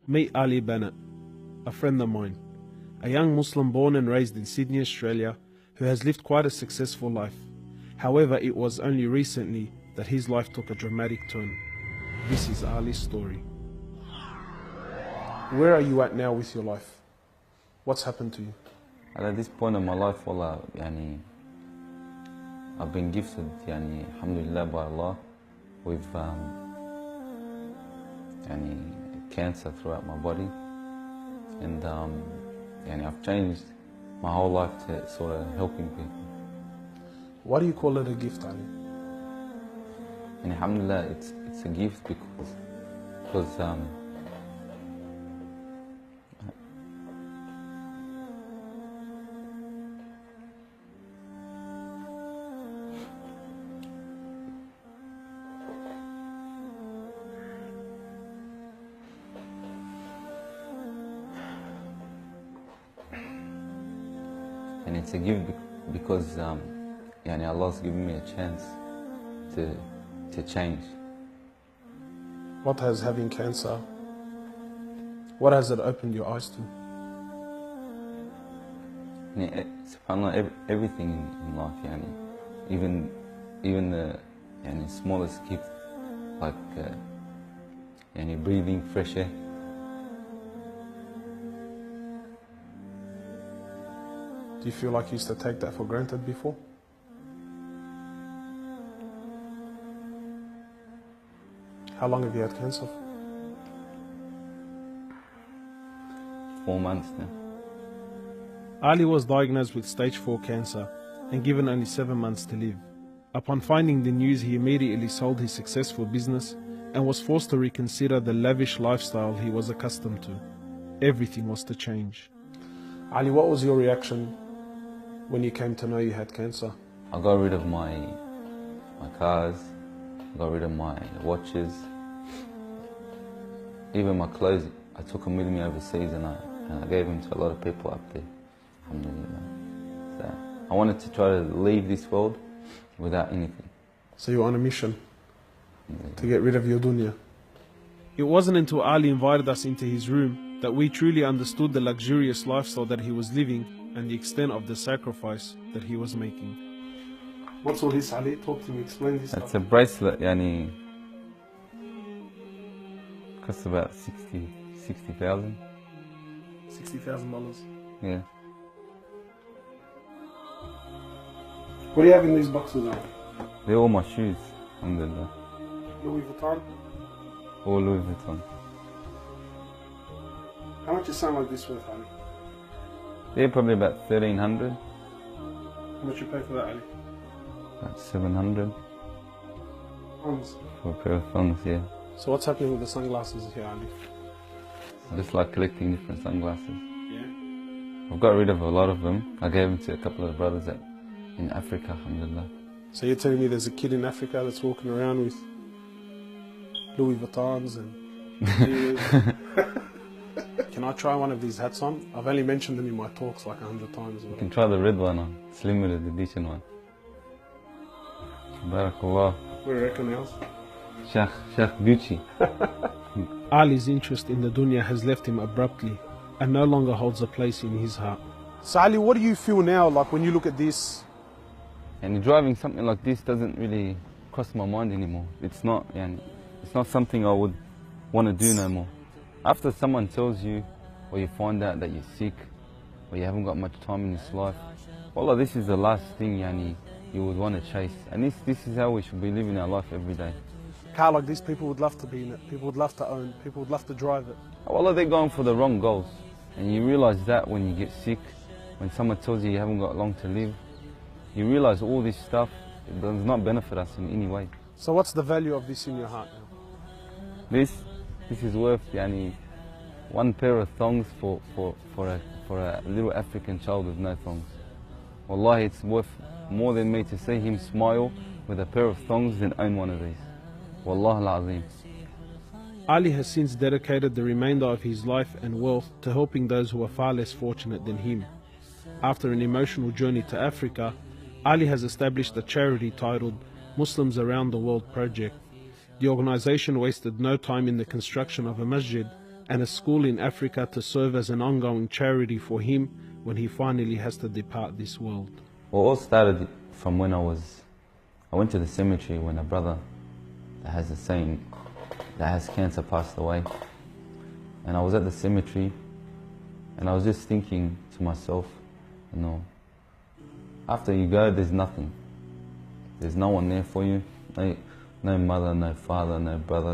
Meet Ali Bennett, a friend of mine, a young Muslim born and raised in Sydney, Australia, who has lived quite a successful life. However, it was only recently that his life took a dramatic turn. This is Ali's story. Where are you at now with your life? What's happened to you? And at this point in my life, wallah, I've been gifted, alhamdulillah, by Allah, with cancer throughout my body, and I've changed my whole life to sort of helping people. Why do you call it a gift, Ali? And alhamdulillah, it's a gift because and it's a gift because Allah's given me a chance to change. What has having cancer, what has it opened your eyes to? SubhanAllah, everything in life, even the smallest gift, like breathing fresh air. Do you feel like you used to take that for granted before? How long have you had cancer? 4 months now. Ali was diagnosed with stage 4 cancer and given only 7 months to live. Upon finding the news, he immediately sold his successful business and was forced to reconsider the lavish lifestyle he was accustomed to. Everything was to change. Ali, what was your reaction when you came to know you had cancer? I got rid of my cars, I got rid of my watches, even my clothes. I took them with me overseas and I gave them to a lot of people up there. Alhamdulillah. So I wanted to try to leave this world without anything. So you were on a mission to get rid of your dunya. It wasn't until Ali invited us into his room that we truly understood the luxurious lifestyle that he was living and the extent of the sacrifice that he was making. What's all this, Ali? Talk to me, explain this. It's a bracelet, costs about $60,000. $60,000. Yeah. What do you have in these boxes now? They're all my shoes, alhamdulillah. Louis Vuitton? All Louis Vuitton. How much is something like this worth, Ali? They're probably about 1,300. How much you pay for that, Ali? About 700. Thongs. For a pair of thongs, yeah. So what's happening with the sunglasses here, Ali? I just like collecting different sunglasses. Yeah? I've got rid of a lot of them. I gave them to a couple of brothers in Africa, alhamdulillah. So you're telling me there's a kid in Africa that's walking around with Louis Vuittons and Can I try one of these hats on? I've only mentioned them in my talks like 100 times. You can try the red one on. It's limited edition one. Barakallah. What do you reckon else? Sheikh Gucci. Ali's interest in the dunya has left him abruptly and no longer holds a place in his heart. So Ali, what do you feel now, like when you look at this? And driving something like this doesn't really cross my mind anymore. It's not something I would want to do no more. After someone tells you, or you find out that you're sick, or you haven't got much time in this life, wallah, this is the last thing you would want to chase. And this is how we should be living our life every day. A car like this, people would love to be in it, people would love to own, people would love to drive it. Wallah, they're going for the wrong goals. And you realize that when you get sick, when someone tells you you haven't got long to live, you realize all this stuff does not benefit us in any way. So what's the value of this in your heart now? This is worth one pair of thongs for a little African child with no thongs. Wallahi, it's worth more than me to see him smile with a pair of thongs than own one of these. Wallah al-Azim. Ali has since dedicated the remainder of his life and wealth to helping those who are far less fortunate than him. After an emotional journey to Africa, Ali has established a charity titled Muslims Around the World Project. The organization wasted no time in the construction of a masjid and a school in Africa to serve as an ongoing charity for him when he finally has to depart this world. Well, it all started from when I went to the cemetery when a brother that has cancer passed away. And I was at the cemetery and I was just thinking to myself, you know, after you go, there's nothing. There's no one there for you. No mother, no father, no brother.